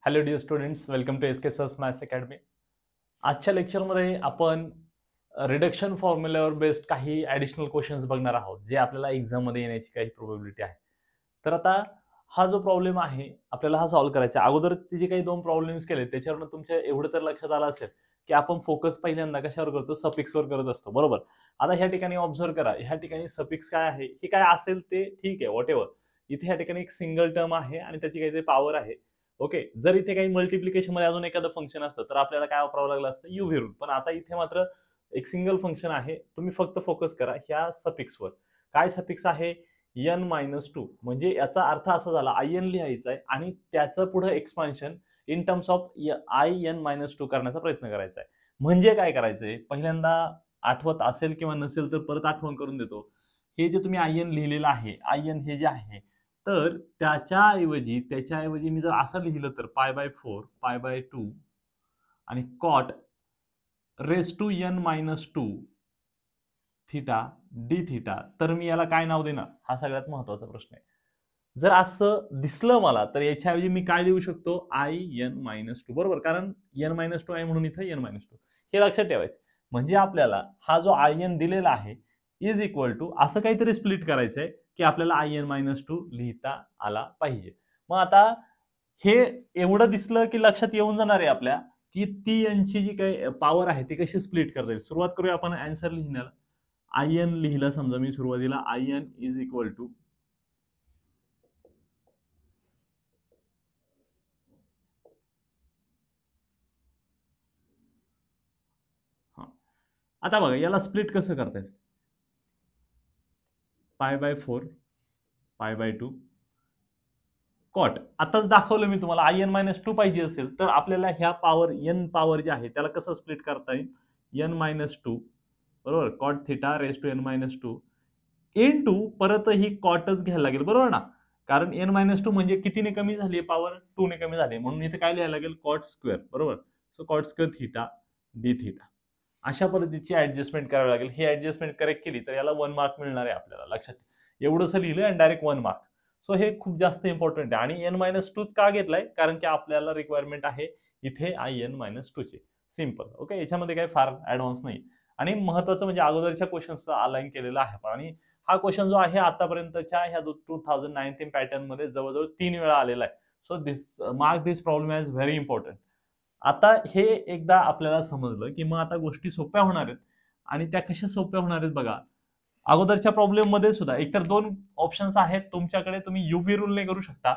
Hello dear students, welcome to S K sir's maths academy. आजच्या लेक्चरमध्ये आपण reduction फॉर्म्युल्यावर बेस्ड काही ॲडिशनल क्वेश्चन्स बघणार आहोत, जे आपल्याला एक्झाममध्ये येण्याची काही प्रोबॅबिलिटी आहे. तर आता हा जो प्रॉब्लेम आहे आपल्याला हा सॉल्व्ह करायचा आहे. अगोदर जे काही दोन प्रॉब्लेम्स केले त्याच्यावरून तुमच्या एवढं तर लक्षात आलं असेल की आपण फोकस पहिल्यांदा कशावर करतो, सफिक्सवर करत असतो, बरोबर. आता ह्या ठिकाणी ऑब्झर्व करा, ह्या ठिकाणी सफिक्स काय आहे, हे काय असेल ते ठीक आहे, व्हॉटएव्हर. इथे ह्या ठिकाणी एक सिंगल टर्म आहे आणि त्याची काहीतरी पॉवर आहे. ओके, जर इथे काही मल्टिप्लिकेशन मध्ये अजून एखादं फंक्शन असतं तर आपल्याला काय वापरावं लागलं असतं, युव्ही रूल. पण आता इथे मात्र एक सिंगल फंक्शन आहे. तुम्ही फक्त फोकस करा ह्या सफिक्सवर. काय सफिक्स आहे, n-2. म्हणजे याचा अर्थ असा झाला, in लिहायचा आहे आणि त्याचं पुढे expansion in terms of in-2 करण्याचा प्रयत्न करायचा आहे. म्हणजे काय करायचंय, पहिल्यांदा आठवत असेल किंवा नसेल तर परत आठवण करून देतो. हे जे तुम्ही in लिहिलेलं आहे, in हे जे आहे, तर त्याच्याऐवजी मी जर असं लिहिलं तर π/4 π/2 आणि cot raise to n-2 theta d theta, तर मी याला काय नाव देणार, हा सगळ्यात महत्वाचा प्रश्न आहे. जर असं दिसलं मला तर याच्याऐवजी मी काय लिहू शकतो, in-2, बरोबर, कारण n-2 आहे म्हणून इथं n-2 हे लक्षात ठेवायचं. म्हणजे आपल्याला हा जो in दिलेला आहे इज इक्वल टू असं काहीतरी स्प्लिट करायचंय की आपल्याला in-2 लिहिता आला पाहिजे. मग आता हे एवढं दिसलं की लक्षात येऊन जाणार आहे आपल्या की ती यांची जी काही पॉवर आहे ती कशी स्प्लिट करता येईल. सुरुवात करूया आपण आन्सर लिहिण्याला. in लिहिलं समजा मी सुरुवातीला, in इज इक्वल टू आता बघा याला स्प्लिट कसं करता येईल. π/4 π/2 कॉट. आताच दाखवलं मी तुम्हाला, in-2 पाहिजे असेल तर आपल्याला ह्या पॉवर n पॉवर जे आहे त्याला कसं स्प्लिट करता येईल, n-2, बरोबर, cot theta raise to n-2 in परत ही कॉटच घ्यायला लागेल, बरोबर ना, कारण n-2 म्हणजे कितीने कमी झाली पॉवर, 2 ने कमी झाली, म्हणून इथे काय लिहायला लागेल, कॉट स्क्वेअर, बरोबर. So cot square theta d theta. अशा पद्धतीची ऍडजस्टमेंट करावी लागेल. ही ऍडजस्टमेंट करेक्ट केली तर याला 1 मार्क मिळणार आहे आपल्याला. लक्षात, एवढंसं लिहिलं आणि डायरेक्ट 1 मार्क. सो हे खूप जास्त इम्पॉर्टंट आहे. आणि n-2 का घेतलाय, कारण की आपल्याला रिक्वायरमेंट आहे इथे in-2 ची. सिंपल. ओके, याच्यामध्ये काही फार ऍडव्हान्स नाही. आणि महत्वाचं म्हणजे अगोदरच्या क्वेश्चन्सचा अलाइन केलेला आहे पण. आणि हा क्वेश्चन जो आहे आतापर्यंतच्या ह्या 2019 पॅटर्न मध्ये जवळजवळ 3 वेळा आलेला आहे. So this mark this problem as very important. आता हे एकदा आपल्याला समजलं की मग आता गोष्टी सोप्या होणार आहेत. आणि त्या कशा सोप्या होणार आहेत बघा. अगोदरच्या प्रॉब्लेम मध्ये सुद्धा एकतर दोन ऑप्शन्स आहेत तुमच्याकडे, तुम्ही युव्ही रूलने करू शकता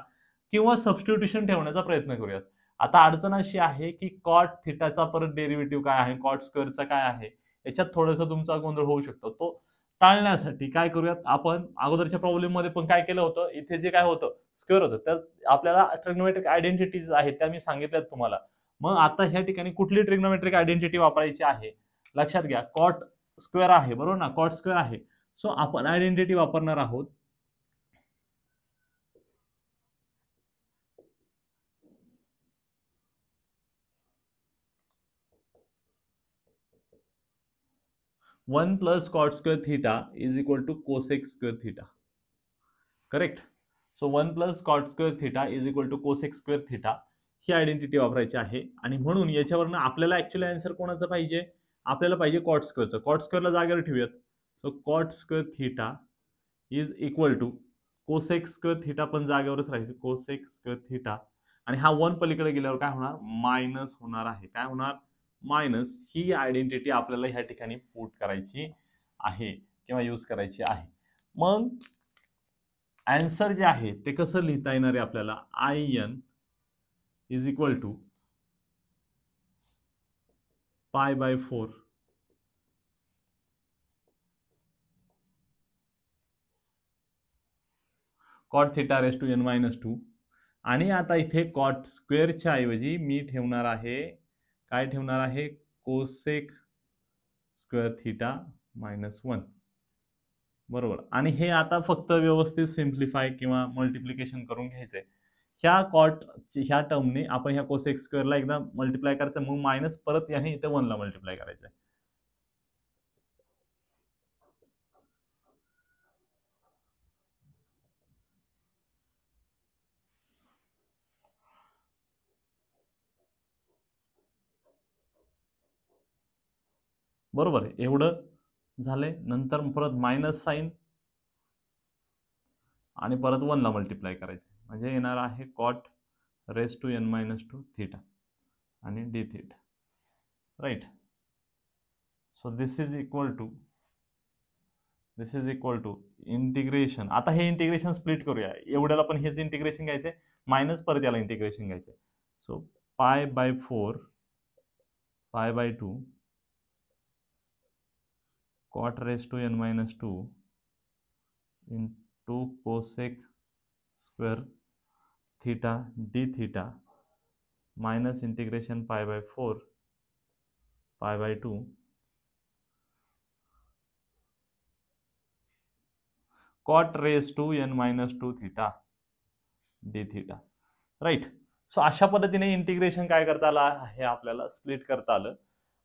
किंवा सबस्टिट्यूशन ठेवण्याचा प्रयत्न करूयात. आता अडचण अशी आहे की कॉट थिटाचा परत डेरिव्हेटिव्ह काय आहे, कॉट स्क्वेअरचा काय आहे, याच्यात थोडासा तुमचा गोंधळ होऊ शकतो. तो टाळण्यासाठी काय करूयात आपण, अगोदरच्या प्रॉब्लेम मध्ये पण काय केलं होतं, इथे जे काय होतं स्क्वेअर होतं, तर आपल्याला ट्रिग्नोमेट्रिक आयडेंटिटीज आहेत त्या मी सांगितल्यात तुम्हाला. मग आता ह्या ठिकाणी कुठली ट्रिग्नोमेट्रिक आयडेंटिटी वापरायची आहे, लक्षात घ्या. कॉट स्क्वेअर आहे, बरोबर ना, कॉट स्क्वेअर आहे. सो आपण आयडेंटिटी वापरणार आहोत one plus cot square theta is equal to cosec square theta. Correct. So 1 plus cot square theta is equal to cosec square theta ही आयडेंटिटी वापरायची आहे. आणि म्हणून याच्यावरनं आपल्याला ऍक्च्युअली आन्सर कोणाचं पाहिजे, आपल्याला पाहिजे कॉट स्क्वेअरचं. कॉट स्क्वेअरला जागेवर ठेवूयात. So cot square theta is equal to cosec square theta पण जागेवरच राहील, कोसेक स्क्वेअर थिटा. आणि हा 1 पलीकडे गेल्यावर काय होणार, मायनस होणार आहे. काय होणार, मायनस. ही आयडेंटिटी आपल्याला ह्या ठिकाणी पुट करायची आहे किंवा यूज करायची आहे. मग आन्सर जे आहे ते कसं लिहिता येणार आहे आपल्याला, in is equal to π/4 cot theta raise to n-2. आणि आता इथे कॉट स्क्वेअरच्या ऐवजी मी ठेवणार आहे, काय ठेवणार आहे, कोसेक स्क्वेअर थिटा -1, बरोबर. आणि हे आता फक्त व्यवस्थित सिम्प्लिफाय किंवा मल्टिप्लिकेशन करून घ्यायचंय. ह्या टर्मने आपण ह्या कोसेक स्क्वेअरला एकदा मल्टिप्लाय करायचं, मग मायनस परत याने इथे 1 ला मल्टिप्लाय करायचंय. बरोबर आहे, एवढं झालंय. नंतर परत मायनस साईन आणि परत 1 ला मल्टिप्लाय करायचं, म्हणजे येणार आहे cot raise to n-2 theta आणि D theta, right. So this is equal to integration. आता हे इंटिग्रेशन स्प्लिट करूया, एवढ्याला पण हेच इंटिग्रेशन घ्यायचंय, मायनस परत याला इंटिग्रेशन घ्यायचंय. So π/4 π/2 cot raised to n-2 into cosec square theta d theta minus integration π/4 π/2 cot raised to n-2 theta d theta, right. So अशा पद्धतीने इंटिग्रेशन काय करता आलं आहे, आपल्याला स्प्लिट करता आलं.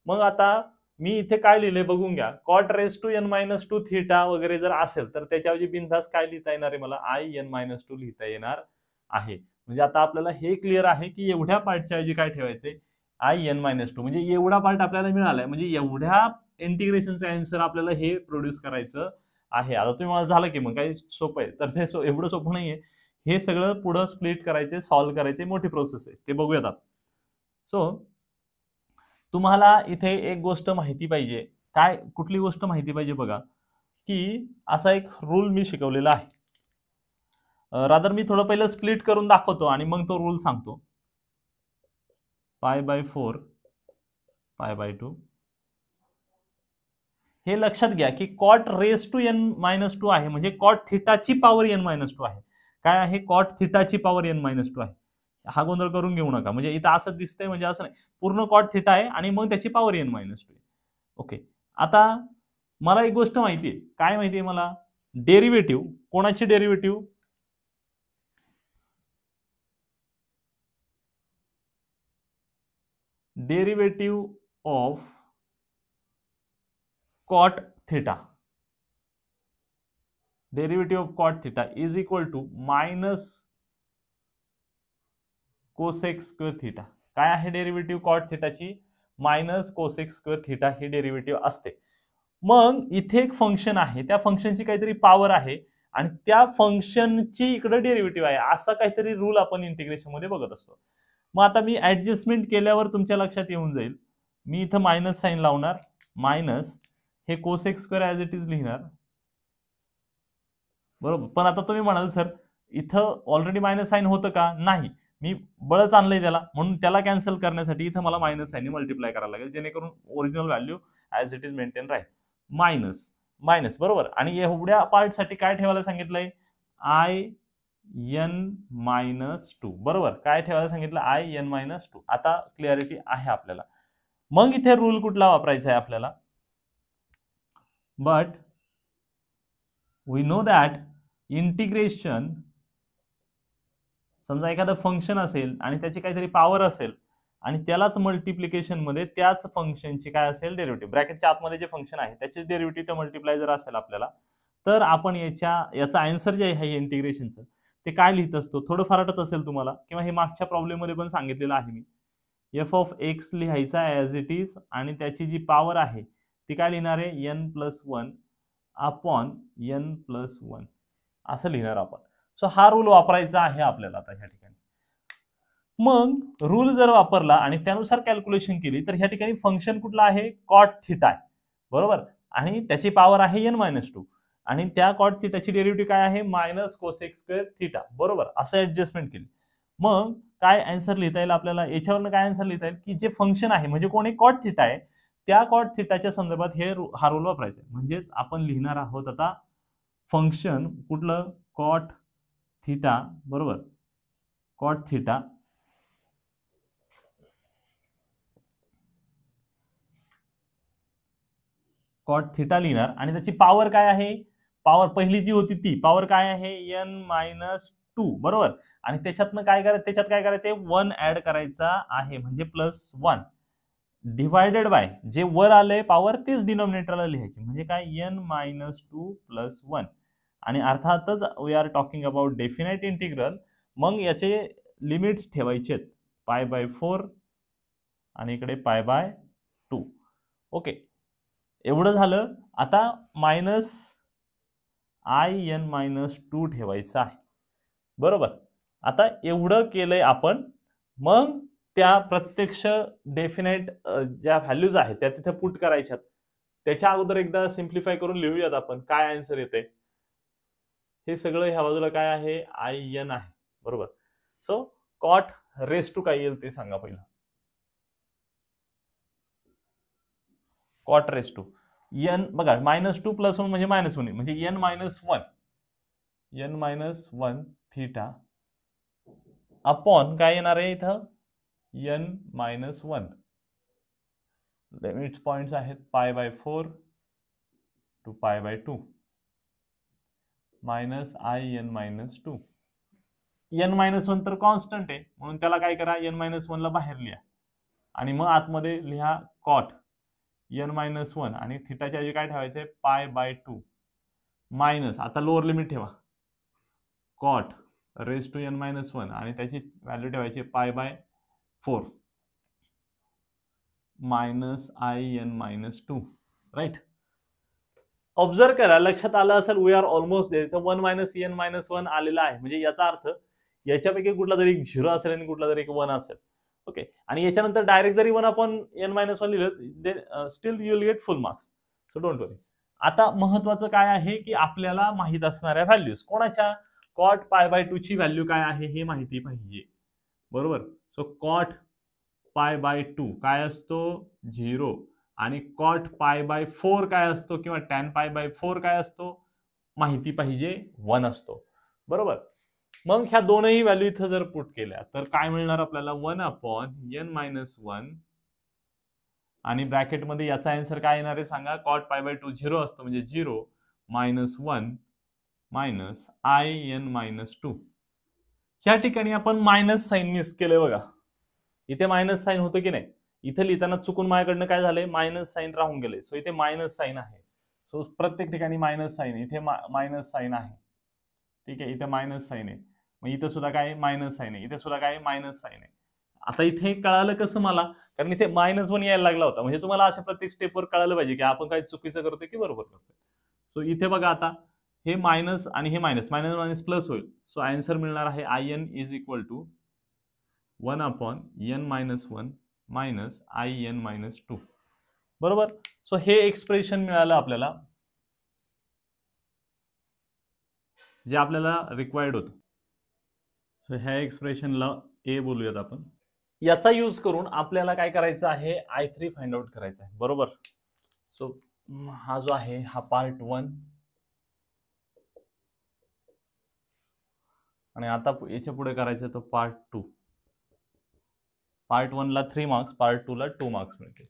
मग आता मी इथे काय लिहिले बघून घ्या. Cot raise to n-2 theta वगैरे जर असेल तर त्याच्याऐवजी बिनधास्त काय लिहिता येणार आहे, मला in-2 लिहिता येणार आहे. म्हणजे आता आपल्याला हे क्लिअर आहे की एवढ्या पार्टच्या ऐवजी काय ठेवायचे, in-2, म्हणजे एवढा पार्ट आपल्याला मिळालाय, म्हणजे एवढ्या इंटिग्रेशनचं आन्सर आपल्याला हे प्रोड्यूस करायचं आहे. आता तुम्ही मला झालं की मग काही सोपं आहे, तर ते एवढं सोपं नाहीये. हे सगळं पुढं स्प्लिट करायचे, सॉल्व्ह करायचे, मोठी प्रोसेस आहे, ते बघूयात आपण. सो तुम्हाला इथे एक गोष्ट माहिती पाहिजे. काय, कुठली गोष्ट माहिती पाहिजे बघा, की असा एक रूल मी शिकवलेला आहे. रादर मी थोडं पहिलं स्प्लिट करून दाखवतो आणि मग तो रूल सांगतो. π/4 π/2 हे लक्षात घ्या की कॉट रेस टू n-2 आहे, म्हणजे कॉट थिटाची पॉवर n-2 आहे. काय आहे, कॉट थिटाची पॉवर n-2 आहे. हा गोंधळ करून घेऊ नका, म्हणजे इथं असं दिसतंय, म्हणजे असं नाही, पूर्ण कॉट थिटा आहे आणि मग त्याची पॉवर n-2 आहे. ओके. आता मला एक गोष्ट माहितीये, काय माहितीये मला, डेरिव्हेटिव्ह, कोणाची derivative, derivative of cot theta, derivative of cot theta is equal to minus cosec square theta. काय आहे डेरिव्हेटिव्ह कॉट थिटाची, मायनस कोसेक स्क्वेअर थिटा ही डेरिव्हेटिव्ह असते. मग इथे एक फंक्शन आहे, त्या फंक्शनची काहीतरी पॉवर आहे आणि त्या फंक्शनची इकडे डेरिव्हेटिव्ह आहे, असा काहीतरी रूल आपण इंटिग्रेशन मध्ये बघत असतो. मग आता मी ऍडजस्टमेंट केल्यावर तुमच्या लक्षात येऊन जाईल. मी इथं मायनस साईन लावणार, मायनस हे cosec square as it is लिहिणार, बरोबर. पण आता तुम्ही म्हणाल सर इथं ऑलरेडी मायनस साईन होतं का, नाही, मी बळच आणलंय त्याला, म्हणून त्याला कॅन्सल करण्यासाठी इथं मला मायनस साईन मल्टिप्लाय करायला लागेल, जेणेकरून original value as it is maintain राहील. मायनस मायनस, बरोबर. आणि एवढ्या पार्ट साठी काय ठेवायला सांगितलंय, in-2, बरोबर. काय ठेवायला सांगितलं, in-2. आता क्लिअरिटी आहे आपल्याला. मग इथे रूल कुठला वापरायचा आहे आपल्याला, but we know that integration, समजा एखादं फंक्शन असेल आणि त्याची काहीतरी पॉवर असेल आणि त्यालाच मल्टिप्लिकेशन मध्ये त्याच फंक्शनची काय असेल, डेरिव्हेटिव्ह, ब्रॅकेटच्या आतमध्ये जे फंक्शन आहे त्याचे डेरिव्हेटिव्ह ते मल्टिप्लाय जर असेल आपल्याला, तर आपण याचा आन्सर जे आहे इंटिग्रेशनचं ते काय लिहित असतो, थोडं फारटच असेल तुम्हाला, किंवा हे मागच्या प्रॉब्लेम मध्ये पण सांगितलेलं आहे मी. f(x) लिहायचा ऍज इट इज आणि त्याची जी पॉवर आहे ती काय लिहिणार आहे, n+1 अपॉन n+1 असं लिहिणार आपण. सो हा रूल वापरायचा आहे आपल्याला आता ह्या ठिकाणी. मग रूल जर वापरला आणि त्यानुसार कॅल्क्युलेशन केली तर ह्या ठिकाणी फंक्शन कुठला आहे, कॉट थिटा आहे, बरोबर. आणि त्याची पॉवर आहे n-2 आणि त्या कॉट थिटाची डेरिव्हेटिव्ह काय आहे, मायनस कोसेक स्क्वेअर थिटा, बरोबर. असं ऍडजस्टमेंट केली. मग काय आन्सर लिहिता येईल आपल्याला, याच्यावरनं काय आन्सर लिहिता येईल की जे फंक्शन आहे, म्हणजे कोणी कॉट थिटा आहे, त्या कॉट थिटाच्या संदर्भात हा रूल वापरायचा. म्हणजेच आपण लिहिणार आहोत आता फंक्शन कुठलं, कॉट थिटा, बरोबर. कॉट थिटा लिहिणार आणि त्याची पॉवर काय आहे, पॉवर पहिली जी होती ती पॉवर काय आहे, n-2, बरोबर. आणि त्याच्यात काय करायचंय, 1 ऍड करायचा आहे, म्हणजे +1 डिवायडेड बाय जे वर आलंय पॉवर तेच डिनॉमिनेटरला लिहायची, म्हणजे काय, n-2 + 1. आणि अर्थातच we are talking about definite integral, मग याचे लिमिट्स ठेवायचे π/4 आणि इकडे π/2. ओके. एवढं झालं. आता मायनस -2 ठेवायचं आहे, बरोबर. आता एवढं केलंय आपण. मग त्या प्रत्यक्ष डेफिनेट ज्या व्हॅल्यूज आहेत त्या तिथे पुट करायच्यात. त्याच्या अगोदर एकदा सिम्प्लिफाय करून लिहूयात आपण काय आन्सर येते. हे सगळं ह्या बाजूला काय आहे, IN आहे, बरोबर. सो कॉट रेस टू काय येईल ते सांगा पहिलं. कॉट रेस टू n बघा -2 + 1 म्हणजे -1 म्हणजे n - 1 थीटा अपॉन काय येणार आहे इथं n - 1. लिमिट्स पॉइंट्स आहेत π/4 to π/2 -in - 2. n - 1 तर कॉन्स्टंट आहे म्हणून त्याला काय करा, n - 1 ला बाहेर लिहा आणि मग आतमध्ये लिहा कॉट n - 1 आणि थीटाच्या ऐवजी काय ठेवायचंय π/2 मायनस, आता लोअर लिमिट ठेवा, कॉट रेस टू n - 1 आणि त्याची व्हॅल्यू ठेवायची π/4 -in - 2, राईट. ऑब्झर्व करा, लक्षात आलं असेल, we are almost there. 1 - n - 1 आलेला आहे म्हणजे याचा अर्थ याच्यापैकी कुठला तरी एक 0 असेल आणि कुठला तरी एक 1 असेल. ओके, आणि याच्यानंतर डायरेक्ट जरी 1/n - 1 लिहिलं then still you will get full marks. So don't worry. आता महत्वाचं काय आहे की आपल्याला माहित असणाऱ्या व्हॅल्यूज कोणाच्या, कॉट π/2 ची व्हॅल्यू काय आहे हे माहिती पाहिजे, बरोबर. सो कॉट π/2 काय असतो 0 आणि कॉट π/4 काय असतो किंवा टॅन π/4 काय असतो माहिती पाहिजे 1 असतो, बरोबर. मग ह्या दोनही व्हॅल्यू इथं जर पुट केल्या तर काय मिळणार आपल्याला 1/n - 1 आणि ब्रॅकेटमध्ये याचा आन्सर काय येणार आहे सांगा, कॉट π/2 0 असतो म्हणजे 0 - 1 -in - 2. ह्या ठिकाणी आपण मायनस साइन मिस केलंय बघा. इथे मायनस साइन होतं की नाही, इथे लिहिताना चुकून माझ्याकडनं काय झालंय मायनस साइन राहून गेले. सो इथे मायनस साइन आहे. सो प्रत्येक ठिकाणी मायनस साइन, इथे मायनस साइन आहे, ठीक आहे. इथे मायनस साइन आहे, मग इथे सुद्धा काय मायनस साइन आहे, इथे सुद्धा काय मायनस साइन आहे. आता इथे कळालं कसं मला, कारण इथे -1 यायला लागला होता. म्हणजे तुम्हाला अशा प्रत्येक स्टेपवर कळालं पाहिजे की आपण काय चुकीचं करतोय की बरोबर करतोय. सो इथे बघा आता हे मायनस आणि हे मायनस, मायनस मायनस प्लस होईल. सो आन्सर मिळणार आहे IN is equal to 1/n - 1 -in - 2, बरोबर. सो हे एक्सप्रेशन मिळालं आपल्याला जे आपल्याला रिक्वायर्ड होतं. सो ह्या एक्सप्रेशनला ए बोलूयात आपण. याचा यूज करून आपल्याला काय करायचं आहे, I3 फाइंड आउट करायचं आहे, बरोबर. सो हा जो आहे हा पार्ट 1 आणि आता याच्या पुढे करायचं तो पार्ट 2. पार्ट 1 ला 3 मार्क्स, पार्ट 2 ला 2 मार्क्स मिळतील.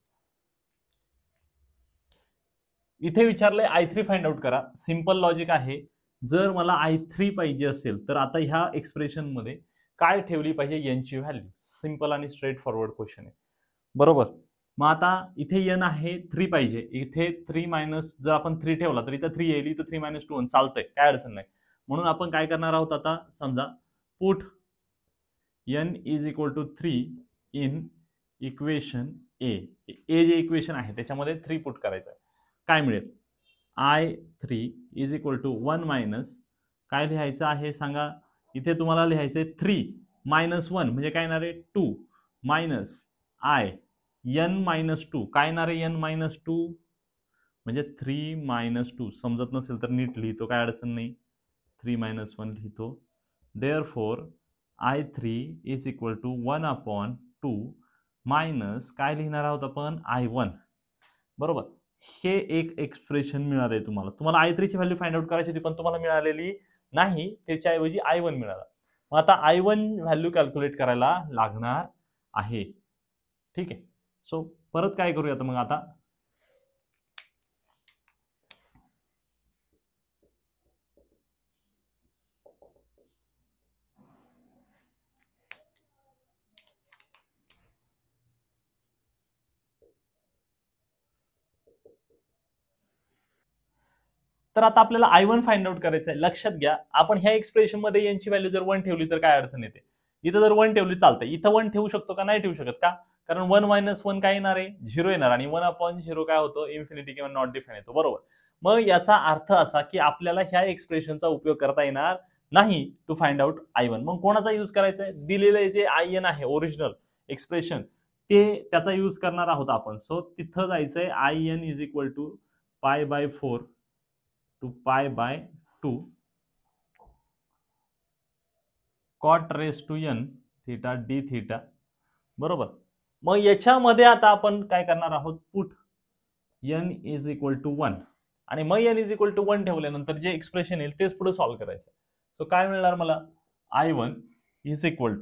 इथे विचारलंय I3 फाइंड आउट करा. सिंपल लॉजिक आहे, जर मला I3 पाहिजे असेल तर आता ह्या एक्सप्रेशन मध्ये काय ठेवली पाहिजे यांची व्हॅल्यू. सिंपल आणि स्ट्रेट फॉरवर्ड क्वेश्चन आहे, बरोबर. मग आता इथे n आहे 3 पाहिजे, इथे 3 मायनस जर आपण 3 ठेवला तर इथं 3 येईल, इथं 3 - 2 चालतंय, काय अडचण नाही. म्हणून आपण काय करणार आहोत आता, समजा put n is equal to 3 in equation A. A जे इक्वेशन आहे त्याच्यामध्ये 3 पुट करायचं आहे. काय मिळेल, I3 is equal to 1 minus काय लिहायचं आहे सांगा, इथे तुम्हाला लिहायचंय 3 - 1 म्हणजे काय येणार आहे 2 मायनस n - 2 काय येणार आहे n - 2 म्हणजे 3 - 2. समजत नसेल तर नीट लिहितो, काय अडचण नाही, 3 - 1 लिहितो. Therefore I3 is equal to 1/2 minus काय लिहिणार आहोत आपण I1, बरोबर. हे एक एक्सप्रेशन मिळालंय तुम्हाला. तुम्हाला I3 ची व्हॅल्यू फाइंड आउट करायची होती पण तुम्हाला मिळालेली नाही, त्याच्याऐवजी I1 मिळाला. मग आता I1 व्हॅल्यू कॅल्क्युलेट करायला लागणार आहे, ठीक आहे. सो परत काय करूयात मग आता, तर आता आपल्याला I1 फाइंड आउट करायचं आहे. लक्षात घ्या, आपण ह्या एक्सप्रेशन मध्ये यांची व्हॅल्यू जर 1 ठेवली तर काय अडचण येते, इथं जर 1 ठेवली चालते, इथं 1 ठेवू शकतो का, नाही ठेवू शकत का, कारण 1 - 1 काय येणार आहे, 0 येणार, आणि 1/0 काय होतं, इन्फिनिटी किंवा नॉट डिफाइन येतो, बरोबर. मग याचा अर्थ असा की आपल्याला ह्या एक्सप्रेशनचा उपयोग करता येणार नाही टू फाइंड आउट I1. मग कोणाचा यूज करायचा आहे, दिलेले जे IN आहे ओरिजिनल एक्सप्रेशन ते त्याचा यूज करणार आहोत आपण. सो तिथं जायचंय IN is equal to π/4 to π/2 cot raised to n theta d theta, बरोबर. मग याच्यामध्ये आता आपण काय करणार आहोत, put n is equal to 1, आणि मग n इज इक्वल टू 1 ठेवल्यानंतर जे एक्सप्रेशन येईल तेच पुढे सॉल्व्ह करायचं. सो काय मिळणार मला, I1 इज इक्वल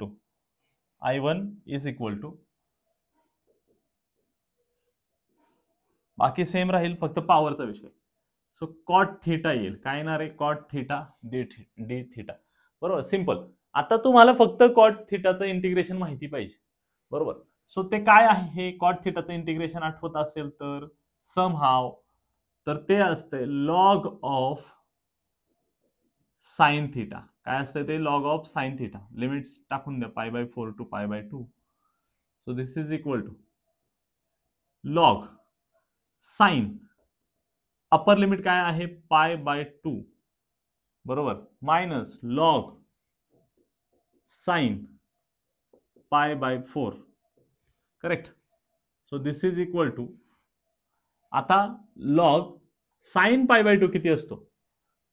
टू बाकी सेम राहील, फक्त पॉवरचा विषय. सो कॉट थीटा येईल, काय येणार आहे, कॉट थीटा डी थीटा, बरोबर, सिंपल. आता तुम्हाला फक्त कॉट थीटाचं इंटिग्रेशन माहिती पाहिजे, बरोबर. सो ते काय आहे, हे कॉट थीटाचं इंटिग्रेशन आठवत असेल तर समहाव, तर ते असते लॉग ऑफ साइन थीटा. काय असते ते, log of sine theta. Limits टाकून द्या, π/4 to π/2. So this is equal to log sine, upper limit काय आहे, π/2, बरोबर, minus log sine π/4, correct. So this is equal to, आता लॉग साइन π/2 किती असतो,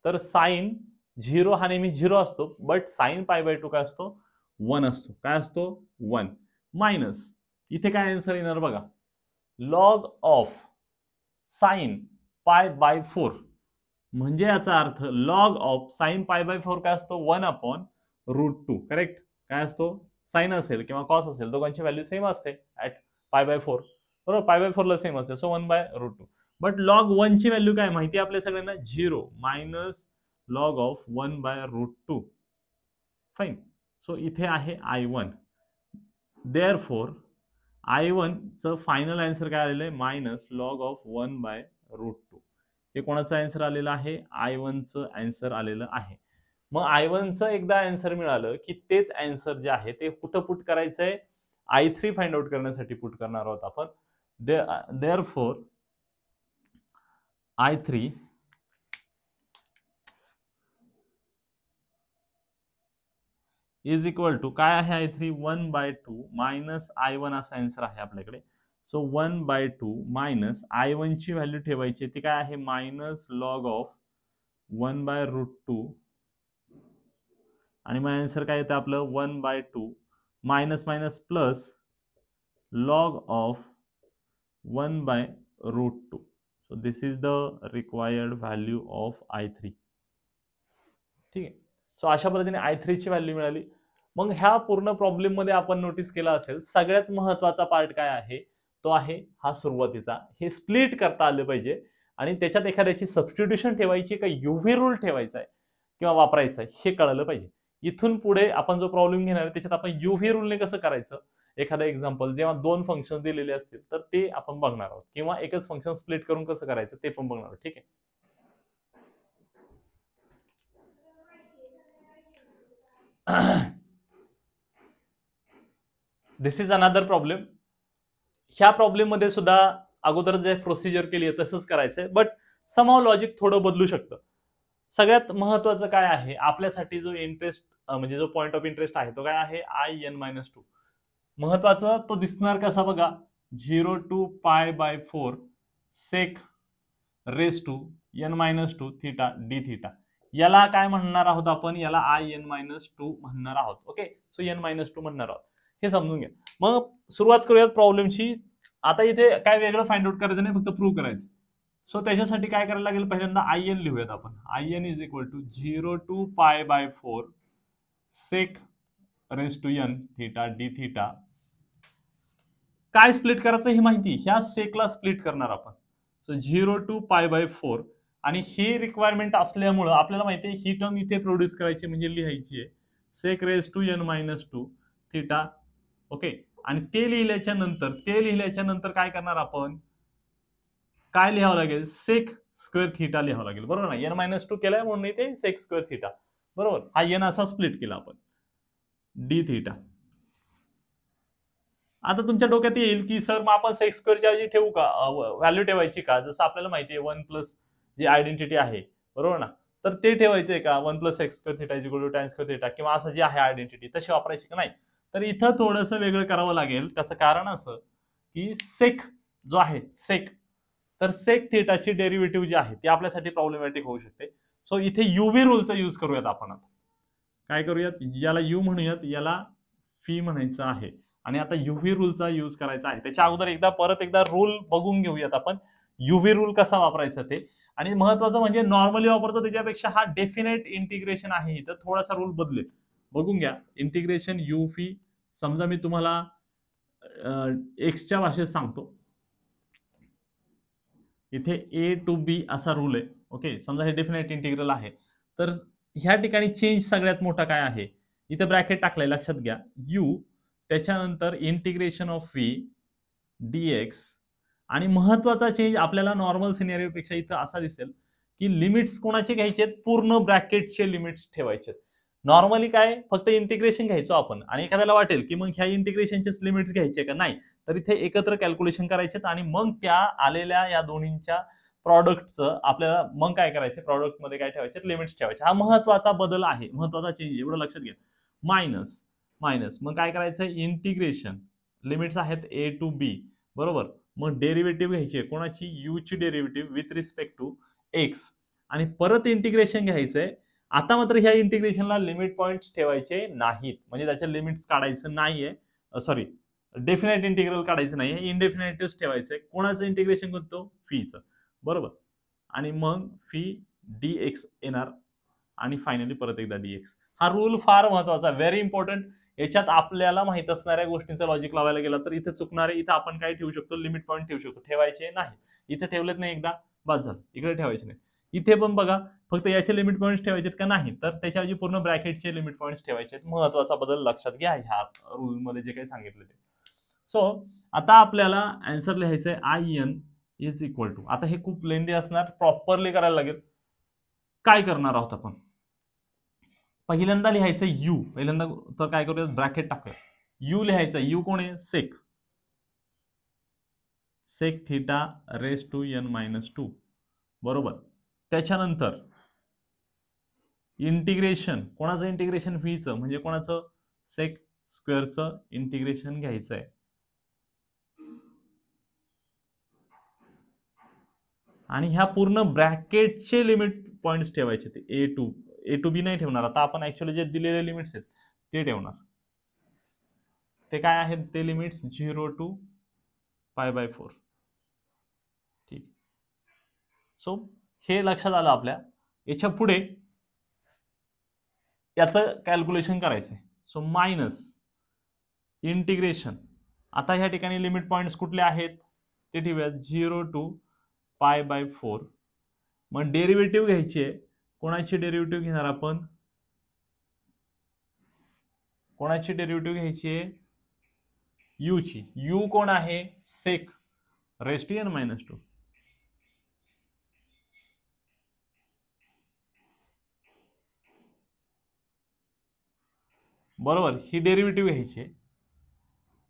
तर साइन 0 हा नेहमी 0 असतो, बट साइन π/2 काय असतो, 1 असतो. काय असतो, 1, मायनस इथे काय आन्सर येणार बघा, लॉग ऑफ साइन π/4, म्हणजे याचा अर्थ लॉग ऑफ साइन π/4 काय असतो, 1/√2, करेक्ट. काय असतो, साइन असेल किंवा कॉस असेल, दोघांची व्हॅल्यू सेम असते ऍट π/4, बरोबर, π/4 ला सेम असते, सो 1/√2. बट लॉग 1 ची व्हॅल्यू काय माहिती आपल्या सगळ्यांना, 0 minus log of 1/√2, fine. So इथे आहे I1, देअरफॉर I1 चं फायनल आन्सर काय आलेलं आहे, मायनस लॉग ऑफ 1/√2. हे कोणाचं आन्सर आलेलं आहे, I1 चं आन्सर आलेलं आहे. मग I1 चं एकदा आन्सर मिळालं की तेच आन्सर जे आहे ते कुठं पुट करायचंय, I3 फाइंड आउट करण्यासाठी पुट करणार आहोत आपण. Therefore I3 is equal to काय आहे, I3 1/2 मायनस I1 असा आन्सर आहे आपल्याकडे. सो 1/2 मायनस I1 ची व्हॅल्यू ठेवायची, ती काय आहे, मायनस लॉग ऑफ 1/√2, आणि मग आन्सर काय येतं आपलं, 1/2 minus minus plus log of 1/√2. So this is the required value of I3. ठीक आहे. सो अशा पद्धतीने I3 ची व्हॅल्यू मिळाली. मग ह्या पूर्ण प्रॉब्लेम मध्ये आपण नोटीस केला असेल, सगळ्यात महत्वाचा पार्ट काय आहे, तो आहे हा सुरुवातीचा. हे स्प्लिट करता आलं पाहिजे, आणि त्याच्यात एखाद्याची सबस्टिट्यूशन ठेवायची का UV रूल ठेवायचा आहे किंवा वापरायचा आहे हे कळलं पाहिजे. इथून पुढे आपण जो प्रॉब्लेम घेणार आहे त्याच्यात आपण UV रूलने कसं करायचं, एखादा एक्झाम्पल जेव्हा 2 फंक्शन दिलेले असतील तर ते आपण बघणार आहोत, किंवा एकच फंक्शन स्प्लिट करून कसं करायचं ते पण बघणार आहोत. ठीक आहे. दिस इज अनदर प्रॉब्लेम. ह्या प्रॉब्लेम मध्ये सुद्धा अगोदर जे प्रोसिजर केली आहे तसंच करायचंय, बट समहाव लॉजिक थोडं बदलू शकतं. सगळ्यात महत्वाचं काय आहे आपल्यासाठी, जो इंटरेस्ट म्हणजे जो पॉइंट ऑफ इंटरेस्ट आहे तो काय आहे, IN-2. महत्वाचं तो दिसणार कसा बघा, 0 to π/4 sec raise to n-2 theta D theta. याला काय म्हणणार आहोत आपण, याला IN-2 म्हणणार आहोत. ओके, सो n-2 म्हणणार आहोत, हे समजून घ्या. मग सुरुवात करूयात प्रॉब्लेमची. आता इथे काय वेगळं फाइंड आउट करायचं नाही, फक्त प्रूव्ह करायचं. सो त्याच्यासाठी काय करायला लागेल, पहिल्यांदा IN लिहूयात आपण. IN is equal to 0 to π/4 sec raise to n theta D theta. काय स्प्लिट करायचं ही माहिती, ह्या सेकला स्प्लिट करणार आपण. सो 0 टू π/4, आणि ही रिक्वायरमेंट असल्यामुळं आपल्याला माहिती आहे ही टर्म इथे प्रोड्यूस करायची म्हणजे लिहायची आहे sec raise to n-2 theta. Okay, आणि ते लिहिल्याच्या नंतर काय करणार आपण, काय लिहावं लागेल, सेक स्क्वेअर थीटा लिहावं लागेल, बरोबर ना. n-2 केलाय म्हणून इथे सेक स्क्वेअर थीटा, बरोबर. हा n असा स्प्लिट केला आपण, डी थीटा. आता तुमच्या डोक्यात येईल की सर मग आपण सेक्स स्क्वेअरच्या ऐवजी ठेवू का, व्हॅल्यू ठेवायची का, जसं आपल्याला माहिती आहे 1 प्लस जी आयडेंटिटी आहे बरोबर ना, तर ते ठेवायचंय का 1 plus x square theta is equal to tan square theta, किंवा असं जे आहे आयडेंटिटी तशी वापरायची का नाही. तर इथं थोडंसं वेगळं करावं लागेल. त्याचं कारण असं की सेक जो आहे सेक, तर सेक थिटाची डेरिव्हेटिव्ह जी आहे ती आपल्यासाठी प्रॉब्लेमॅटिक होऊ शकते. सो इथे युव्ही रूलचा यूज करूयात आपण. आता काय करूयात, याला यू म्हणूयात, याला फी म्हणायचं आहे. आणि आता युव्ही रूलचा यूज करायचा आहे. त्याच्या अगोदर परत एकदा रूल बघून घेऊयात आपण, युव्ही रूल कसा वापरायचा ते. आणि महत्वाचं म्हणजे नॉर्मली वापरतो त्याच्यापेक्षा हा डेफिनेट इंटिग्रेशन आहे, तर थोडासा रूल बदलेल. बघून घ्या, इंटिग्रेशन यू फी, समजा मी तुम्हाला एक्सच्या भाषेत सांगतो. इथे ए टू बी असा रूल आहे. ओके, समजा हे डेफिनेट इंटिग्रल आहे, तर ह्या ठिकाणी चेंज सगळ्यात मोठा काय आहे, इथे ब्रॅकेट टाकलाय लक्षात घ्या, यू, त्याच्यानंतर इंटिग्रेशन ऑफ व्ही डीएक्स. आणि महत्वाचा चेंज आपल्याला नॉर्मल सिनेरिओ पेक्षा इथं असा दिसेल की लिमिट्स कोणाचे घ्यायचे, पूर्ण ब्रॅकेटचे लिमिट्स ठेवायचे. नॉर्मली काय फक्त इंटिग्रेशन घ्यायचो आपण, आणि एखाद्याला वाटेल की मग ह्या इंटिग्रेशनचेच लिमिट्स घ्यायचे का, नाही, तर इथे एकत्र कॅल्क्युलेशन करायचे आणि मग त्या आलेल्या या दोन्हींच्या प्रॉडक्टचं आपल्याला मग काय करायचे, प्रॉडक्ट मध्ये काय ठेवायचे, लिमिट्स ठेवायचे. हा महत्वाचा बदल आहे, महत्वाचा चेंज, एवढं लक्षात घ्या. मायनस मायनस, मग काय करायचं, इंटिग्रेशन, लिमिट्स आहेत ए टू बी बरोबर, मग डेरिव्हेटिव्ह घ्यायची कोणाची, यू ची derivative with respect to x, आणि परत इंटिग्रेशन घ्यायचंय. आता मात्र ह्या इंटिग्रेशनला लिमिट पॉइंट्स ठेवायचे नाहीत, म्हणजे त्याचे लिमिट्स काढायचं नाहीये, सॉरी डेफिनेट इंटिग्रल काढायचं नाहीये, इनडेफिनेटच ठेवायचंय. कोणाचं इंटिग्रेशन करतो, फीचं बरोबर, आणि मग फी डी एक्स येणार, आणि फायनली परत एकदा डीएक्स. हा रूल फार महत्वाचा, व्हेरी इम्पॉर्टंट. याच्यात आपल्याला माहित असणाऱ्या गोष्टींचं लॉजिक लावायला गेला तर इथे चुकणारे, इथं आपण काय ठेवू शकतो, लिमिट पॉईंट ठेवू शकतो, ठेवायचे नाही. इथे ठेवलेत नाही एकदा, बस झालं, इकडे ठेवायचे नाही. इथे पण बघा, फक्त याचे लिमिट पॉईंट्स ठेवायचे का नाही, तर त्याच्याऐवजी पूर्ण ब्रॅकेटचे लिमिट पॉईंट्स ठेवायचे. महत्वाचा बदल लक्षात घ्या ह्या रूल मध्ये जे काही सांगितलं ते. सो आता आपल्याला आन्सर लिहायचंय I n is equal to, आता हे खूप लेंदी असणार, प्रॉपरली करायला लागेल. काय करणार आहोत आपण, पहिल्यांदा लिहायचं यू, पहिल्यांदा तर काय करूया, ब्रॅकेट टाकूया, यू लिहायचं. यू कोण आहे, sec, sec theta raise to N minus two बरोबर. त्याच्यानंतर इंटिग्रेशन, कोणाचं इंटिग्रेशन, व्हीचं, म्हणजे कोणाचं, सेक स्क्वेअरचं इंटिग्रेशन घ्यायचंय. आणि ह्या पूर्ण ब्रॅकेटचे लिमिट पॉइंट्स ठेवायचे, ते ए टू बी नाही ठेवणार. आता आपण ऍक्च्युअली जे दिलेले लिमिट्स आहेत ते ठेवणार. ते काय आहेत, ते लिमिट्स 0 टू π/4. ठीक, सो हे लक्षात आलं आपल्या. याच्या पुढे याचं कॅल्क्युलेशन करायचंय. सो मायनस इंटिग्रेशन, आता ह्या ठिकाणी लिमिट पॉइंट्स कुठले आहेत ते ठेवूया, 0 टू π/4. मग डेरिव्हेटिव्ह घ्यायची आहे, कोणाची डेरिव्हेटिव्ह घेणार आपण, कोणाची डेरिव्हेटिव्ह घ्यायची आहे, यू ची. यू कोण आहे, sec raise to N minus two. बरोबर, ही डेरिव्हेटिव्ह घ्यायची.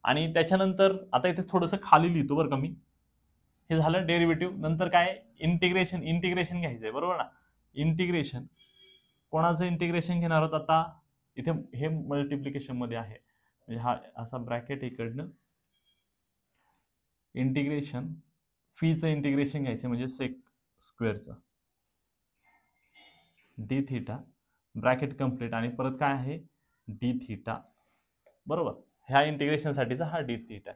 आणि त्याच्यानंतर आता इथे थोडंसं खाली लिहितो बरं का मी, हे झालं डेरिव्हेटिव्ह. नंतर काय, इंटिग्रेशन, इंटिग्रेशन घ्यायचंय बरोबर ना. इंटिग्रेशन, कोणाचं इंटिग्रेशन घेणार आहोत आता, इथे हे मल्टिप्लिकेशन मध्ये आहे, म्हणजे हा असा ब्रॅकेट इकडनं, इंटिग्रेशन फीचं इंटिग्रेशन घ्यायचं, म्हणजे सेक स्क्वेअरचं डी थिटा, ब्रॅकेट कम्प्लीट, आणि परत काय आहे, डी थिटा बरोबर. ह्या इंटिग्रेशनसाठीचा हा डी थिटा.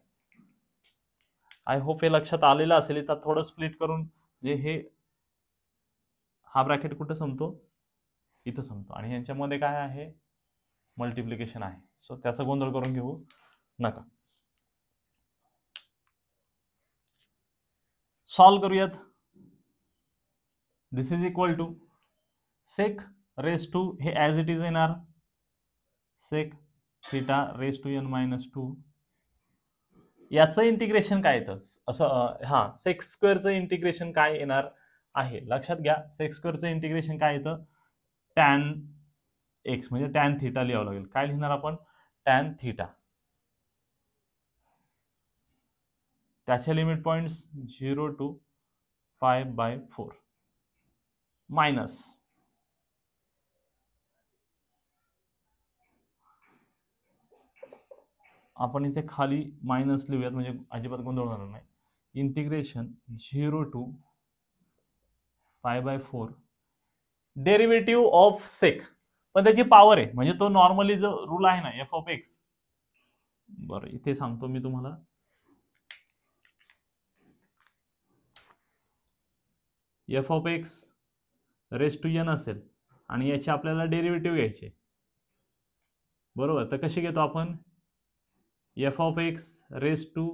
आय होप हे लक्षात आलेलं असेल. इथं थोडं स्प्लिट करून, म्हणजे हे हा ब्रॅकेट कुठं संपतो, इथं संपतो, आणि यांच्यामध्ये काय आहे, मल्टिप्लिकेशन आहे. सो त्याचा गोंधळ करून घेऊ नका. सॉल्व करूयात. This is equal to sec raise to, हे ॲज इट इज येणार, sec theta raise to N minus two. याचं इंटिग्रेशन काय येतं, असं हा सेक स्क्वेअरचं इंटिग्रेशन काय येणार आहे, लक्षात घ्या. सेक स्क्वेअरचं इंटिग्रेशन काय येतं, टॅन एक्स, म्हणजे टॅन थिटा लिहावं लागेल. काय लिहिणार आपण, टॅन थिटा त्याचे लिमिट पॉइंट्स 0 to π/4 मायनस आपण इथे खाली मायनस लिहूयात म्हणजे अजिबात गोंधळ होणार नाही. Integration 0 to π/4 derivative of sec, पण त्याची पॉवर आहे म्हणजे तो नॉर्मली जो रूल आहे ना एफ ऑफ एक्स, बरं इथे सांगतो मी तुम्हाला. F of x raise to n असेल आणि याचे आपल्याला डेरिव्हेटिव्ह घ्यायचे, बरोबर. तर कशी घेतो आपण, F of x raise to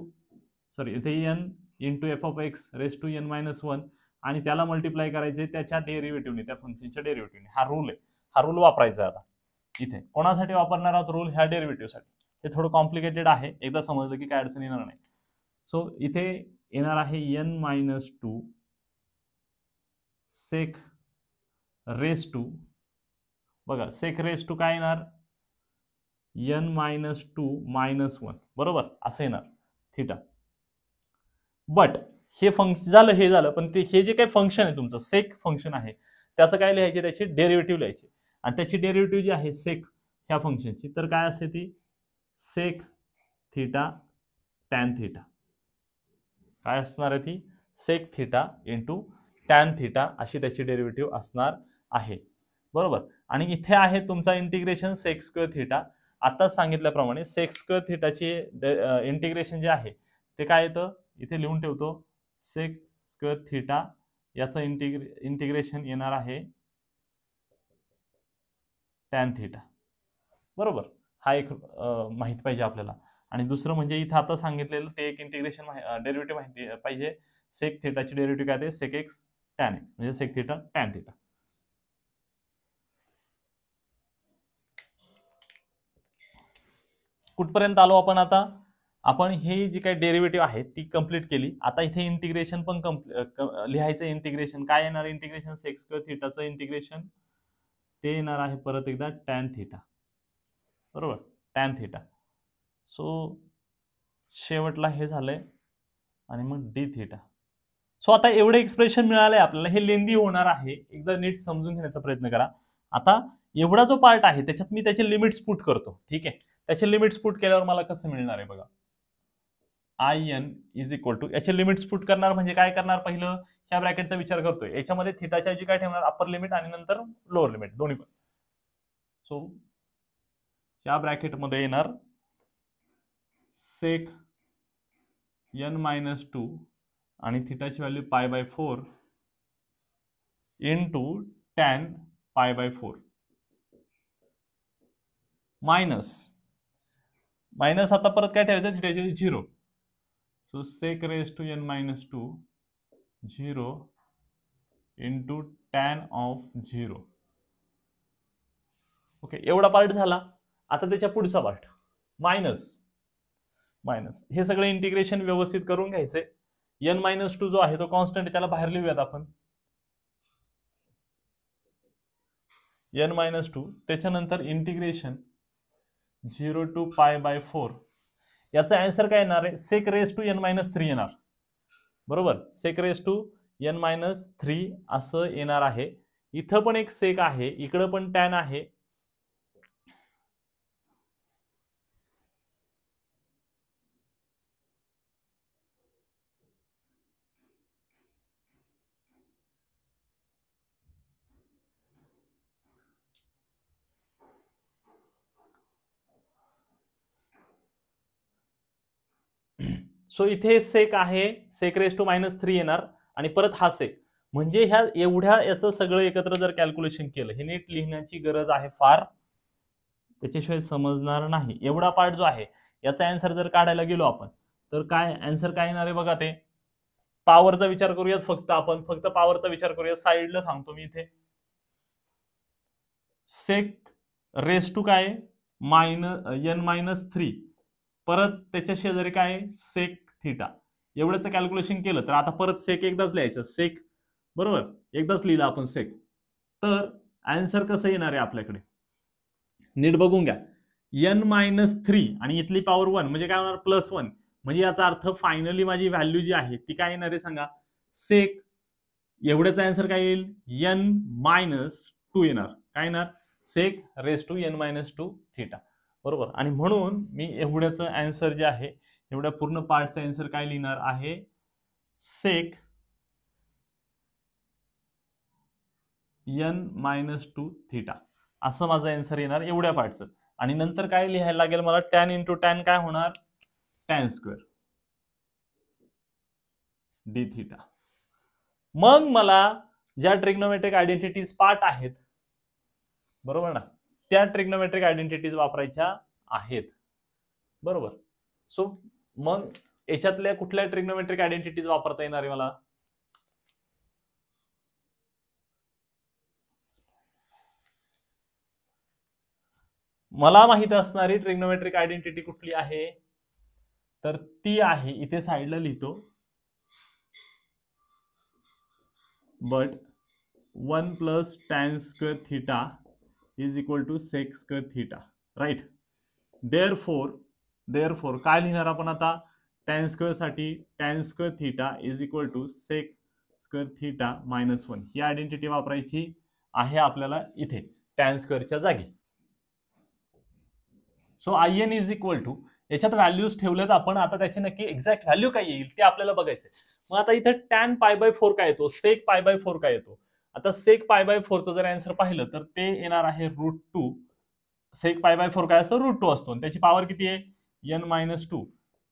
इथे N into F of x raise to n-1 आणि त्याला मल्टिप्लाय करायचे त्याच्या डेरिव्हेटिव्हने, त्या फंक्शनच्या डेरिव्हेटिव्हने. हा रूल आहे, हा रूल वापरायचा आता इथे. कोणासाठी वापरणार आहोत रूल, ह्या डेरिव्हेटिव्हसाठी. ते थोडं कॉम्प्लिकेटेड आहे, एकदा समजलं की काय अडचण येणार नाही. सो इथे येणार आहे n-2 सेक रेस टू, बघा सेक रेस टू काय येणार, n-2 -1, बरोबर असं येणार थिटा. बट हे फंक्शन झालं, हे झालं, पण ते हे जे काही फंक्शन आहे तुमचं सेक फंक्शन आहे त्याचं काय लिहायचे, त्याची डेरिव्हेटिव्ह लिहायची. आणि त्याची डेरिव्हेटिव्ह जी आहे सेक ह्या फंक्शनची, तर काय असते ती सेक थिटा टॅन थिटा. काय असणार आहे ती, sec theta into tan theta अशी त्याची डेरिव्हेटिव्ह असणार आहे, बरोबर. आणि इथे आहे तुमचा इंटिग्रेशन सेक स्क्वेअर थिटा. आताच सांगितल्याप्रमाणे सेक स्क्वेअर थिटाची इंटिग्रेशन जे आहे ते काय येतं, इथे लिहून ठेवतो. सेक स्क्वेअर थिटा याचं इंटिग्रेशन येणार आहे टॅन थिटा, बरोबर. हा एक माहित पाहिजे आपल्याला. आणि दुसरं म्हणजे इथं आता सांगितलेलं ते एक इंटिग्रेशन डेरिव्हेटिव्ह माहिती पाहिजे. सेक थिटाची डेरिव्हेटिव्ह काय ते सेक एक्स टॅन एक्स म्हणजे सेक थिटा टॅन थिटा. कुठपर्यंत आलो आपण आता, आपण हे जी काही डेरिव्हेटिव्ह आहे ती कंप्लीट केली. आता इथे इंटिग्रेशन पण लिहायचं. इंटिग्रेशन काय येणार, इंटिग्रेशन सेक स्क्वेअर थिटाचं इंटिग्रेशन ते येणार आहे परत एकदा टॅन थिटा, बरोबर टॅन थिटा. सो शेवटला हे झालंय आणि मग डी थिटा. सो आता एवढे एक्सप्रेशन मिळाले आपल्याला. हे लेंदी होणार आहे, एकदा नीट समजून घेण्याचा प्रयत्न करा. आता एवढा जो पार्ट आहे त्याच्यात मी त्याचे लिमिट्स पुट करतो, ठीक आहे. त्याचे लिमिट्स पुट केल्यावर मला कसं मिळणार आहे बघा, in इज इक्वल टू, याचे लिमिट्स पुट करणार म्हणजे काय करणार, पहिलं ह्या ब्रॅकेटचा विचार करतोय, याच्यामध्ये थिटाच्या ऐवजी काय ठेवणार, अप्पर लिमिट आणि नंतर लोअर लिमिट दोन्ही पण. सो या ब्रॅकेटमध्ये येणार सेक n-2 आणि थिटाची व्हॅल्यू π/4 इंटू टॅन π/4 मायनस आता परत काय ठेवायचं, थिटाची 0. So sec raise to n-2 0 into tan of 0. Okay, एवढा पार्ट झाला. आता त्याच्या पुढचा पार्ट मायनस हे सगळे इंटिग्रेशन व्यवस्थित करून घ्यायचे. n-2 जो आहे तो कॉन्स्टंट आहे, त्याला बाहेर लिहूयात आपण n-2. त्याच्यानंतर इंटिग्रेशन 0 to π/4 याचा आन्सर काय येणार आहे, सेक रेस टू n-3 येणार, बरोबर. सेक रेस टू n-3 असं येणार आहे. इथं पण एक सेक आहे, इकडं पण टॅन आहे. सो इथे सेक आहे, सेक रेस टू -3 येणार आणि परत हा सेक. म्हणजे ह्या एवढ्या याचं सगळं एकत्र जर कॅल्क्युलेशन केलं, हे नीट लिहिण्याची गरज आहे फार, त्याच्याशिवाय समजणार नाही. एवढा पार्ट जो आहे याचा आन्सर जर काढायला गेलो आपण तर काय आन्सर काय येणार आहे बघा. ते पॉवरचा विचार करूयात फक्त पॉवरचा विचार करूयात. साईडला सांगतो मी इथे सेक रेस टू काय n-3 परत त्याच्या शेजारी काय सेक थिटा. एवढ्याचं कॅल्क्युलेशन केलं तर आता परत सेक एकदाच लिहायचं, सेक बरोबर एकदाच लिहिलं आपण सेक. तर आन्सर कसं येणार आहे आपल्याकडे नीट बघून घ्या. n-3 आणि इथली पॉवर 1 म्हणजे काय होणार +1 म्हणजे याचा अर्थ फायनली माझी व्हॅल्यू जी आहे ती काय येणार आहे सांगा, सेक एवढ्याचा आन्सर काय येईल, n-2 येणार. काय येणार, सेक रेस टू n-2 थीटा, बरोबर. आणि म्हणून मी एवढ्याचं आन्सर जे आहे, एवढ्या पूर्ण पार्टचा आन्सर काय लिहिणार आहे, सेक n-2 थीटा असं माझं आन्सर येणार एवढ्या पार्टचं. आणि नंतर काय लिहायला लागेल मला, tan इंटू tan काय होणार, tan स्क्वेअर डी थीटा. मग मला ज्या ट्रिग्नोमेट्रिक आयडेंटिटीज पार्ट आहेत, बरोबर ना, त्या ट्रिग्नोमेट्रिक आयडेंटिटीज वापरायच्या आहेत, बरोबर. सो मग याच्यातल्या कुठल्या ट्रिग्नोमेट्रिक आयडेंटिटीज वापरता येणार आहे मला, मला माहित असणारी ट्रिग्नोमेट्रिक आयडेंटिटी कुठली आहे, तर ती आहे, इथे साइडला लिहितो, but 1 + tan square theta is equal to sec square theta, right. Therefore काय लिहिणार आपण आता, tan स्क्वेअर साठी tan square theta is equal to sec square theta -1. ही आयडेंटिटी वापरायची आहे आपल्याला इथे tan स्क्वेअरच्या जागी. So in is equal to, याच्यात व्हॅल्यूज ठेवल्यात आपण, आता त्याची नक्की एक्झॅक्ट व्हॅल्यू काय येईल ते आपल्याला बघायचंय. मग आता इथे tan π/4 काय येतो, सेक π/4 काय येतो. आता सेक π/4 चं जर आन्सर पाहिलं तर ते येणार आहे √2. सेक π/4 काय असतो, √2 असतो, आणि त्याची पॉवर किती आहे, n-2.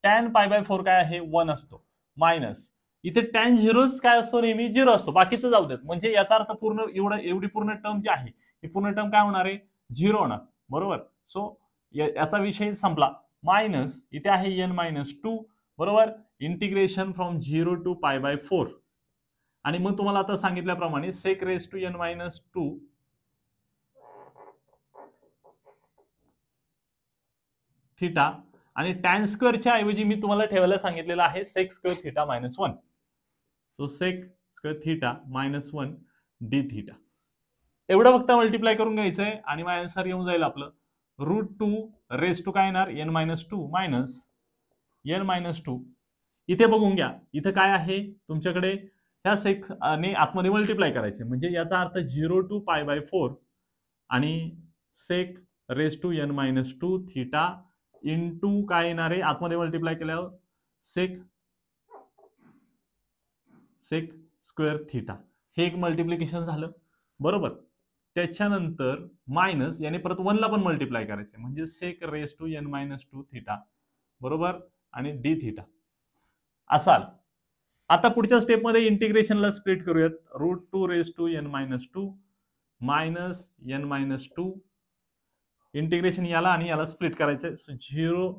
tan π/4 काय आहे, 1 असतो, मायनस इथे tan 0 काय असतो, नेहमी 0 असतो, बाकीचं जाऊ देत. म्हणजे याचा अर्थ पूर्ण एवढी पूर्ण टर्म जी आहे ही पूर्ण टर्म काय होणार आहे, 0 होणार, बरोबर. सो याचा विषय संपला. मायनस इथे आहे n-2, बरोबर, इंटिग्रेशन फ्रॉम 0 टू π/4. आणि मग तुम्हाला आता सांगितल्याप्रमाणे sec raise to n-2 theta, आणि tan स्क्वेअरच्या ऐवजी मी तुम्हाला ठेवायला सांगितलेलं आहे sec square theta -1. So sec square theta -1 d theta. एवढं फक्त मल्टिप्लाय करून घ्यायचंय आणि मग आन्सर येऊन जाईल आपलं √2 रेस टू काय येणार, n-2 मायनस n-2. इथे बघून घ्या, इथे काय आहे तुमच्याकडे, ह्या सेक ने आतमध्ये मल्टिप्लाय करायचे, म्हणजे याचा अर्थ 0 टू π/4 आणि sec raise to n-2 theta into काय येणार आहे, आतमध्ये मल्टिप्लाय केल्यावर सेक स्क्वेअर थीटा. हे एक मल्टिप्लिकेशन झालं, बरोबर. त्याच्यानंतर मायनस याने परत 1 ला पण मल्टिप्लाय करायचे, म्हणजे sec raise to n-2 theta, बरोबर, आणि डी थीटा असाल. आता पुढच्या स्टेपमध्ये इंटिग्रेशनला स्प्लिट करूयात, √2 raise to n-2 minus n-2. Integration याला आणि याला स्प्लिट करायचंय, 0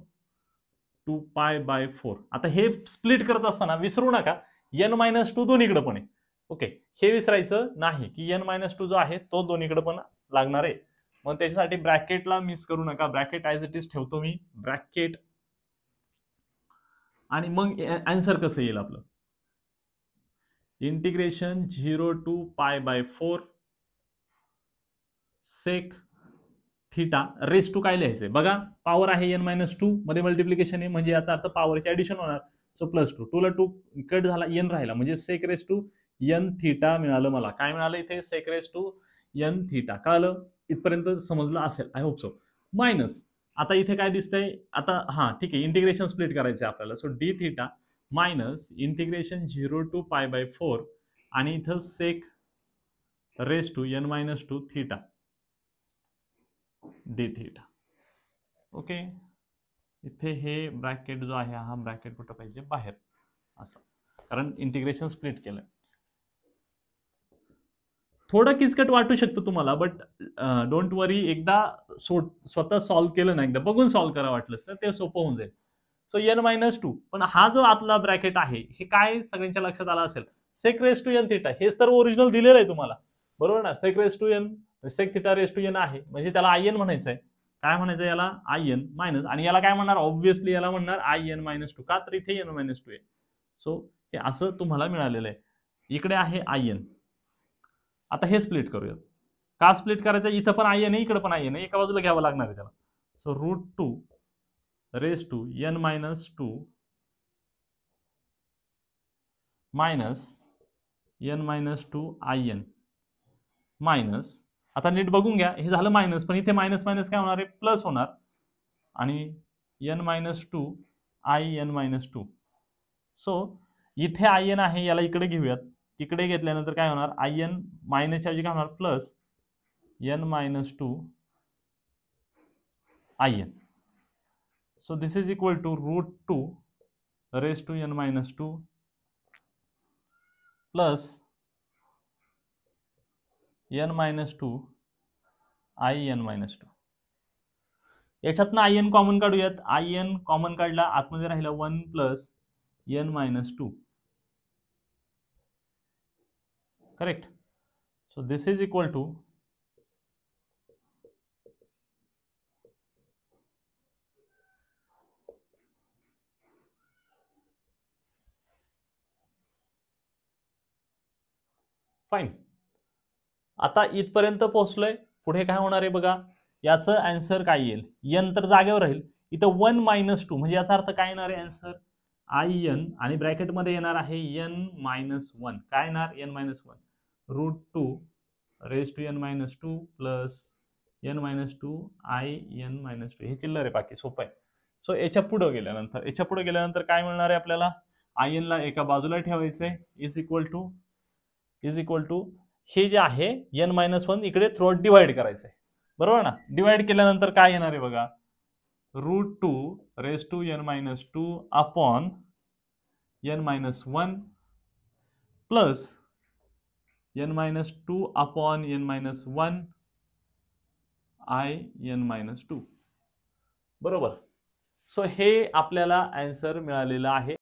टू π/4. आता हे स्प्लिट करत असताना विसरू नका n-2 दोन्हीकडे पण आहे, ओके. हे विसरायचं नाही की n-2 जो आहे तो दोन्हीकडे पण लागणार आहे. मग त्याच्यासाठी ब्रॅकेटला मिस करू नका, ब्रॅकेट ॲज इट इज ठेवतो मी, ब्रॅकेट. आणि मग आन्सर कसं येईल आपलं, integration 0 to π/4 sec theta raise to काय लिहायचंय बघा, पॉवर आहे n-2 मध्ये मल्टिप्लिकेशन आहे, म्हणजे याचा अर्थ पॉवरची ऍडिशन होणार. सो +2, 2 ला 2 कट झाला, n राहिला, म्हणजे sec raise to n theta मिळालं मला. काय मिळालं इथे, sec raise to n theta. कळालं, इथपर्यंत समजलं असेल, आय होप सो. मायनस आता इथे काय दिसतंय, आता हा ठीक आहे, इंटिग्रेशन स्प्लिट करायचं आहे आपल्याला. So D theta minus integration 0 to π/4 आणि इथं sec raise to n-2 theta D theta, okay. इथे हे ब्रॅकेट जो आहे, हा ब्रॅकेट कुठं पाहिजे, बाहेर असं, कारण इंटिग्रेशन स्प्लिट केलंय. थोडं किचकट वाटू शकतं तुम्हाला, बट डोंट वरी, एकदा स्वतः सॉल्व्ह केलं ना, एकदा बघून सॉल्व्ह करा वाटलंच तर ते सोपं होऊन जाईल. सो n-2, पण हा जो आतला ब्रॅकेट आहे हे काय सगळ्यांच्या लक्षात आलं असेल, sec raise to n theta, हेच तर ओरिजिनल दिलेलं आहे तुम्हाला, बरोबर ना. Sec raise to n, sec theta raise to n आहे, म्हणजे त्याला in म्हणायचंय. काय म्हणायचं याला, in मायनस, आणि याला काय म्हणणार, ऑब्व्हियसली याला म्हणणार in-2, का तर इथे n-2 आहे. सो हे असं तुम्हाला मिळालेलं आहे. इकडे आहे in. आता हे स्प्लिट करूया. का स्प्लिट करायचं, इथं पण in आहे, इकडे पण in आहे, एका बाजूला घ्यावं लागणार आहे त्याला. So √2 raise to n-2 minus n minus 2 in minus, आता नीट बघून घ्या, हे झालं मायनस, पण इथे मायनस मायनस काय होणार आहे, प्लस होणार, आणि n minus 2 in minus 2. So इथे in आहे, याला इकडे घेऊयात, तिकडे घेतल्यानंतर काय होणार, in मायनसच्या ऐवजी काय होणार, plus n minus 2 in. So this is equal to root 2 raised to n minus 2 plus n minus 2 in minus 2. याच्यातनं in कॉमन काढूयात, in कॉमन काढला, आतमध्ये राहिला 1 plus n minus 2. Correct. So this is equal to fine. आता इथपर्यंत पोहोचलोय, पुढे काय होणार आहे बघा, याचं आन्सर काय येईल, n तर जागेवर राहील, इथं 1 मायनस 2 म्हणजे याचा अर्थ काय येणार आहे आन्सर in, आणि ब्रॅकेटमध्ये येणार आहे n मायनस 1, काय येणार n minus 1 root 2 raise to n minus 2 plus n minus 2 in minus 2. हे चिल्लर आहे, बाकी सोपं आहे. सो याच्या पुढे गेल्यानंतर काय मिळणार आहे आपल्याला, in ला एका बाजूला ठेवायचंय, इज इक्वल टू हे जे आहे n मायनस 1 इकडे थ्रू डिवाइड करायचंय, बरोबर ना. डिवाइड केल्यानंतर काय येणार आहे बघा, root 2 raise to n minus 2 upon n minus 1 plus n minus 2 upon n minus 1 in minus 2, बरोबर. सो हे आपल्याला आन्सर मिळालेलं आहे.